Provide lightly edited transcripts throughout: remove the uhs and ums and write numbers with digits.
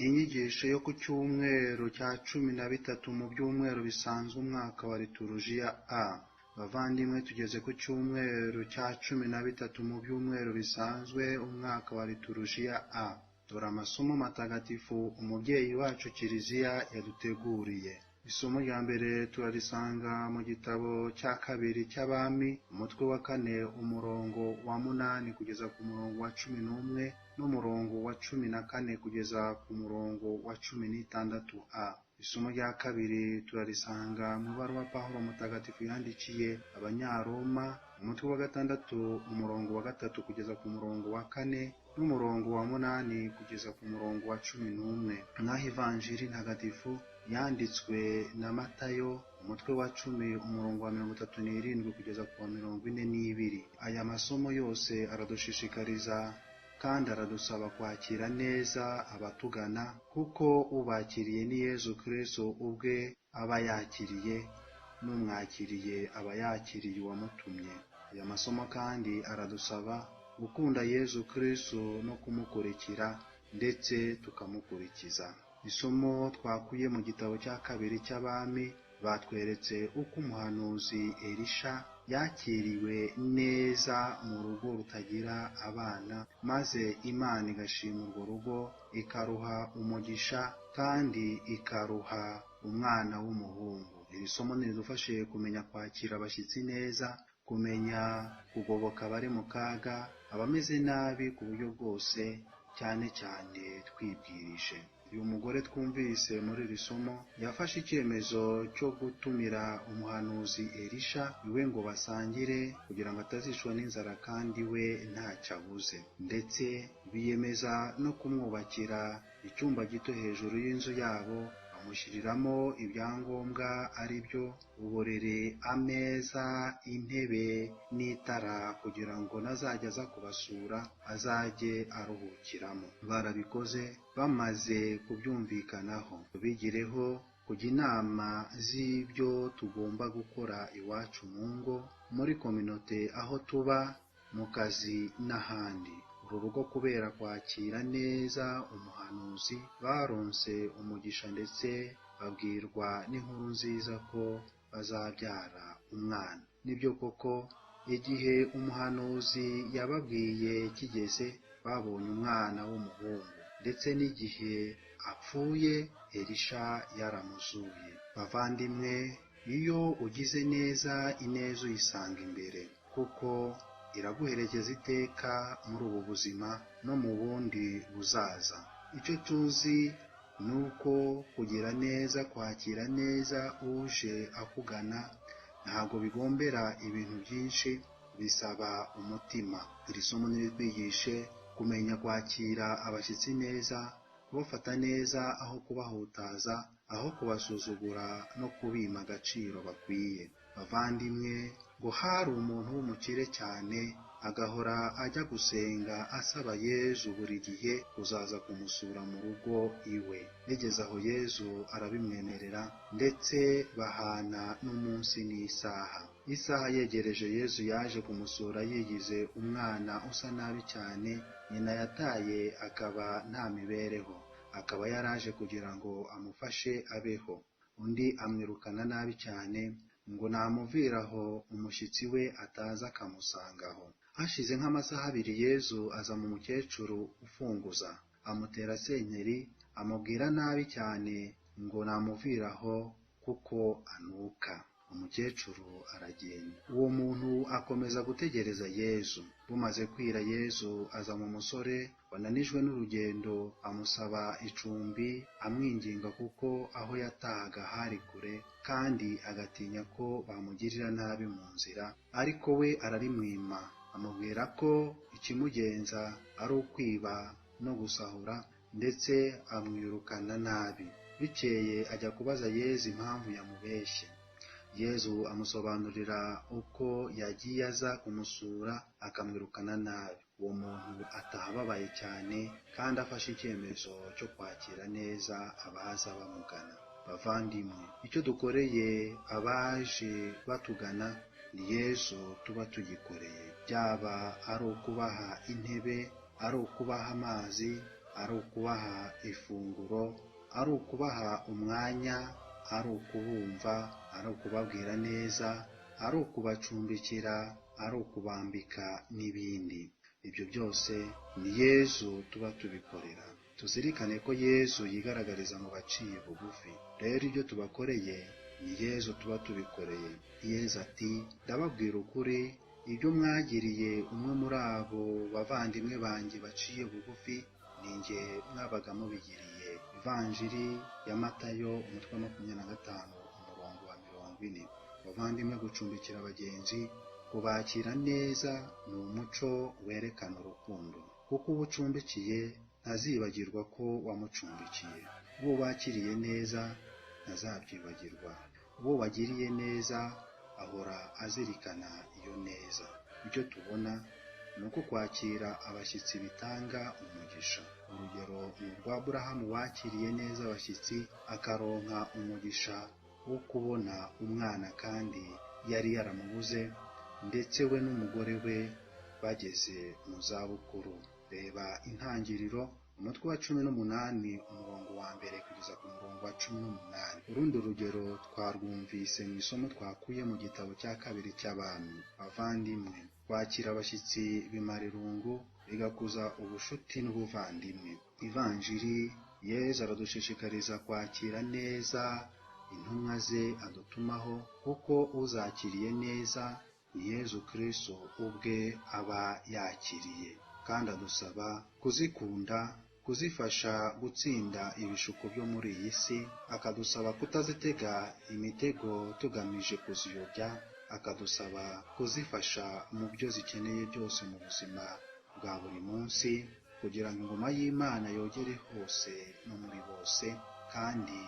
Inyigisho yo ku cyumweru cya 13 mu byumweru bisanzwe umwaka wa liturujia A. Bavandimwe, tugeze ku cyumweru cya 13 mu byumweru bisanzwe umwaka wa liturujia A. Dore amasomo matagatifu umubyeyi wacu Kiliziya yaduteguriye. Isomo rya mbere turarisanga mu gitabo cya kabiri cy'Abami, umutwe wa 4 umurongo wa 8 kugeza ku murongo wa 11 n'umurongo wa 14 kugeza ku murongo wa 16a. Isomo rya kabiri turarisanga mu baruwa Pawulo mutagatifu yandikiye Abanyaroma, umutwe wa 6 umurongo wa 3 kugeza ku murongo wa 4 n'umurongo wa 8 kugeza ku murongo wa 11. Naho ivanjiri ntagatifu yanditswe na Matayo, umutwe wa 10 umurongo wa 37 kugeza ku wa 42. Aya masomo yose aradushishikariza kandi aradusaba kwakira neza abatugana, kuko ubakiriye ni Yezu Kristo ubwe aba yakiriye, n'umwakiriye aba yakiriye uwamutumye. Aya masomo kandi aradusaba gukunda Yezu Kristo no kumukurikira ndetse tukamukurikiza. Isomo twakuye mu gitabo cya kabiri cy'Abami batweretse uko umuhanuzi Elisha yakiriwe neza mu rugo rutagira abana, maze Imana igashima urwo rugo, ikaruha umugisha kandi ikaruha umwana w'umuhungu. Iri somo ridufashe kumenya kwakira abashyitsi neza, kumenya kugoboka abari mu kaga, abameze nabi ku buryo bwose, cyane cyane twibwirije. Uyu mugore twumvise muri iri somo yafashe icyemezo cyo gutumira umuhanuzi Elisha iwe ngo basangire, kugira ngo atazicwa n'inzara kandi we ntacyo abuze, ndetse biyemeza no kumwubakira icyumba gito hejuru y'inzu yabo, bamushyiriramo ibyangombwa ari byo uburiri, ameza, intebe n'itara, kugira ngo nazajya aza kubasura azajye aruhukiramo. Barabikoze bamaze kubyumvikanaho. Bigireho kujya inama z'ibyo tugomba gukora iwacu mu ngo, muri kominote aho tuba, mu kazi n'ahandi. Uru rugo kubera kwakira neza umuhanuzi baronse umugisha, ndetse babwirwa n'inkuru nziza ko bazabyara umwana. Nibyo koko, igihe umuhanuzi yababwiye kigeze, babonye umwana w'umuhungu, ndetse n'igihe apfuye Elisha yaramuzuye. Bavandimwe, iyo ugize neza ineza uyisanga imbere, kuko iraguherekeza iteka muri ubu buzima no mu bundi buzaza. Icyo tuzi ni uko kugira neza, kwakira neza uje akugana, ntabwo bigombera ibintu byinshi, bisaba umutima. Iri somo niritwigishe kumenya kwakira abashyitsi neza, kubafata neza aho kubahutaza, aho kubasuzugura no kubima agaciro bakwiye. Bavandimwe, ngo hari umuntu w'umukire cyane, agahora ajya gusenga asaba Yezu buri gihe kuzaza kumusura mu rugo iwe. Bigeze aho Yezu arabimwemerera, ndetse bahana n'umunsi n'isaha. Isaha yegereje, Yezu yaje kumusura yigize umwana usa nabi cyane, nyina yataye, akaba nta mibereho. Akaba yaraje kugira ngo amufashe abeho. Undi amwirukana nabi cyane, ngo namuviraho umushyitsi we ataza akamusangaho. Hashize nk'amasaha 2, Yezu aza mu mukecuru ufunguza, amutera senkeri, amubwira nabi cyane ngo namuviraho kuko anuka. Umukecuru aragenda. Uwo muntu akomeza gutegereza Yezu. Bumaze kwira, Yezu aza mu musore wananijwe n'urugendo, amusaba icumbi, amwinginga kuko aho yatahaga hari kure, kandi agatinya ko bamugirira nabi mu nzira. Ariko we ararimwima, amubwira ko ikimugenza ari ukwiba no gusahura, ndetse amwirukana nabi. Bikeye ajya kubaza Yezu impamvu yamubeshye. Yezu amusobanurira uko yagiye aza kumusura akamwirukana nabi. Uwo muntu ataha ababaye cyane, kandi afashe icyemezo cyo kwakira neza abaza bamugana. Bavandimwe, icyo dukoreye abaje batugana ni Yezu tuba tugikoreye. Byaba ari ukubaha intebe, ari ukubaha amazi, ari ukubaha ifunguro, ari ukubaha umwanya, ari ukubumva, ari ukubabwira neza, ari ukubacumbikira, ari ukubambika n'ibindi. Ibyo byose ni Yezu tuba tubikorera. Tuzirikane ko Yezu yigaragariza mu baciye bugufi. Rero ibyo tubakoreye ni Yezu tuba tubikoreye. Yezu ati, ndababwira ukuri, ibyo mwagiriye umwe muri abo bavandimwe banjye baciye bugufi, ni jye mwabaga mubigiriye. Ivanjiri ya Matayo umutwe wa 25 umurongo wa 40. Bavandimwe, gucumbikira abagenzi, kubakira neza ni umuco werekana urukundo, kuko uba ucumbikiye ntazibagirwa ko wamucumbikiye. Uwo wakiriye neza ntazabyibagirwa. Uwo wagiriye neza ahora azirikana iyo neza. Icyo tubona ni uko kwakira abashyitsi bitanga umugisha. Urugero ni urwa Aburahamu wakiriye neza abashyitsi, akaronka umugisha wo kubona umwana kandi yari yaramubuze, ndetse we n'umugore we bageze mu zabukuru. Reba Intangiriro umutwe wa 18 umurongo wa 1 kugeza ku murongo wa 18. Urundi rugero twarwumvise mu isomo twakuye mu gitabo cya 2 cy'Abami. Bavandimwe, kwakira abashyitsi bimara irungu, bigakuza ubushuti n'ubuvandimwe. Ivanjiri, Yezu aradushishikariza kwakira neza intumwa ze adutumaho, kuko uzakiriye neza ni Yezu Kristo ubwe aba yakiriye, kandi adusaba kuzikunda, kuzifasha gutsinda ibishuko byo muri iyi si, akadusaba kutazitega imitego tugamije kuziyobya, akadusaba kuzifasha mu byo zikeneye byose mu buzima bwa buri munsi, kugira ngo ingoma y'Imana yogere hose no muri bose. Kandi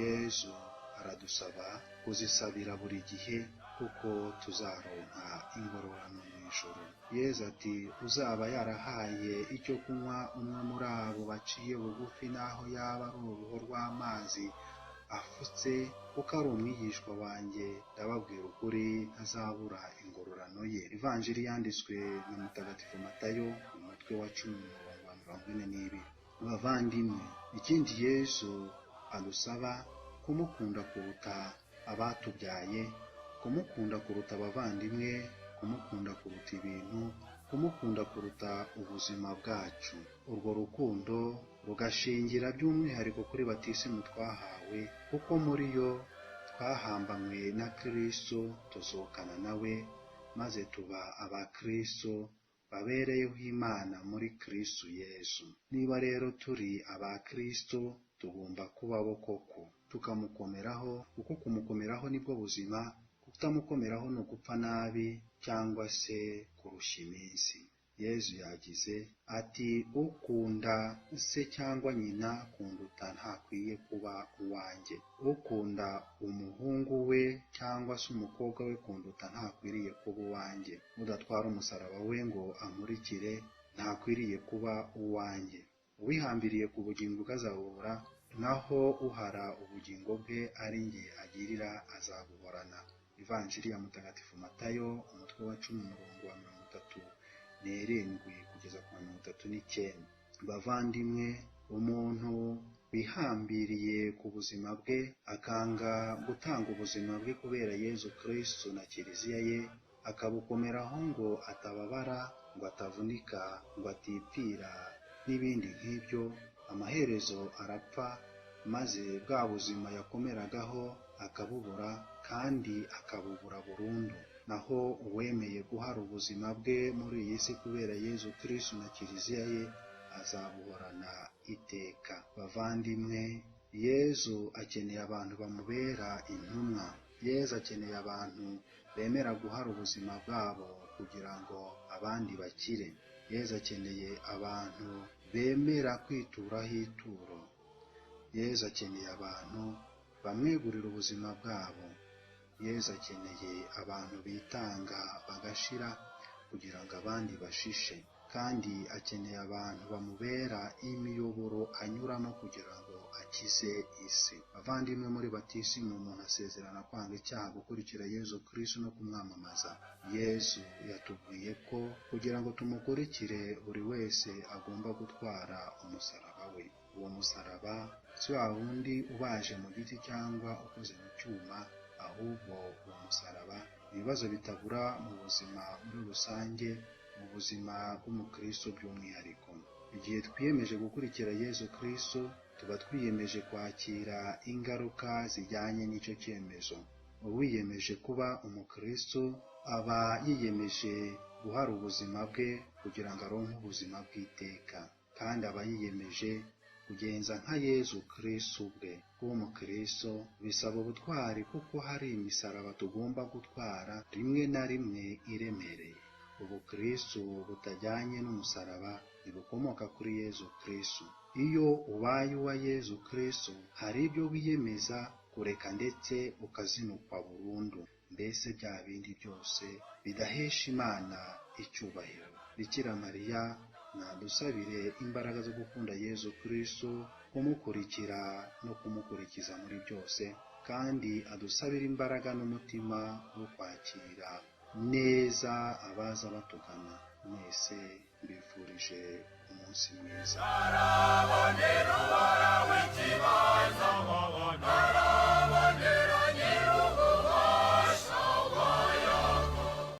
Yezu aradusaba kuzisabira buri gihe, kuko tuzaronka ingororano mu ijuru. Yezu ati, uzaba yarahaye icyo kunywa umwe muri abo baciye bugufi, naho yaba ari uruho rw'amazi afutse, kuko ari umwigishwa wanjye, ndababwira ukuri, ntazabura ingororano ye. Ivanjiri yanditswe na Mutagatifu Matayo umutwe wa 10 umurongo wa 42. Bavandimwe, ikindi Yezu adusaba kumukunda kuruta abatubyaye, kumukunda kuruta abavandimwe, kumukunda kuruta ibintu, kumukunda kuruta ubuzima bwacu. Urwo rukundo rugashingira by'umwihariko kuri batisimu twahawe, kuko muri yo twahambanywe na Kristo, tuzukana nawe, maze tuba abakristo babereyeho Imana muri Kristo Yesu. Niba rero turi abakristo, tugomba kubaho koko, tukamukomeraho, kuko kumukomeraho nibwo buzima. Kutamukomeraho ni ugupfa nabi cyangwa se kurusha iminsi. Yezu yagize ati, ukunda se cyangwa nyina kunduta ntakwiye kuba uwanjye. Ukunda umuhungu we cyangwa se umukobwa we kunduta ntakwiriye kuba uwanjye. Udatwara umusaraba we ngo amurikire ntakwiriye kuba uwanjye. Uwihambiriye ku bugingo bwe azabubura, naho uhara ubugingo bwe ari njye agirira azabuhorana. Ivanjiri ya Mutagatifu Matayo umutwe wa 10 umurongo wa 37 kugeza ku 39. Bavandimwe, umuntu wihambiriye ku buzima bwe akanga gutanga ubuzima bwe kubera Yezu Kristo na Kiliziya ye, akabukomeraho ngo atababara, ngo atavunika, ngo atipfira n'ibindi nk'ibyo, amaherezo arapfa, maze bwa buzima yakomeragaho akabubura, kandi akabubura burundu. Naho uwemeye guhara ubuzima bwe muri iyi si kubera Yezu Kristo na Kiliziya ye azabuhorana iteka. Bavandimwe, Yezu akeneye abantu bamubera intumwa. Yezu akeneye abantu bemera guhara ubuzima bwabo kugira ngo abandi bakire. Yezu akeneye abantu bemera kwituraho ituro. Yezu akeneye abantu bamwegurira ubuzima bwabo. Yezu akeneye abantu bitanga bagashira kugira ngo abandi bashishe, kandi akeneye abantu bamubera imiyoboro anyuramo kugira ngo akize isi. Bavandimwe, muri batisimu umuntu asezerana kwanga icyaha, gukurikira Yezu Kristo no kumwamamaza. Yezu yatubwiye ko kugira ngo tumukurikire buri wese agomba gutwara umusaraba we. Uwo musaraba si wa wundi ubaje mu giti cyangwa ukoze mu cyuma, ahubwo uwo musaraba ibibazo bitabura mu buzima muri rusange, mu buzima bw'umukristo by'umwihariko. Igihe twiyemeje gukurikira Yezu Kristo, tuba twiyemeje kwakira ingaruka zijyanye n'icyo cyemezo. Uwiyemeje kuba umukristo aba yiyemeje guhara ubuzima bwe kugira ngo aronke ubuzima bw'iteka, kandi aba yiyemeje kugenza nka Yezu Kristo ubwe. Kuba umukristo bisaba ubutwari, kuko hari imisaraba tugomba gutwara rimwe na rimwe iremereye. Ubukristo butajyanye n'umusaraba ntibukomoka kuri Yezu Kristo. Iyo ubaye uwa Yezu Kristo, hari ibyo wiyemeza kureka ndetse ukazinukwa burundu, mbese bya bindi byose bidahesha Imana icyubahiro. Bikira Mariya nadusabire imbaraga zo gukunda Yezu Kristo, kumukurikira no kumukurikiza muri byose, kandi adusabire imbaraga n'umutima wo kwakira neza abaza batugana. Mwese mbifurije umunsi mwiza.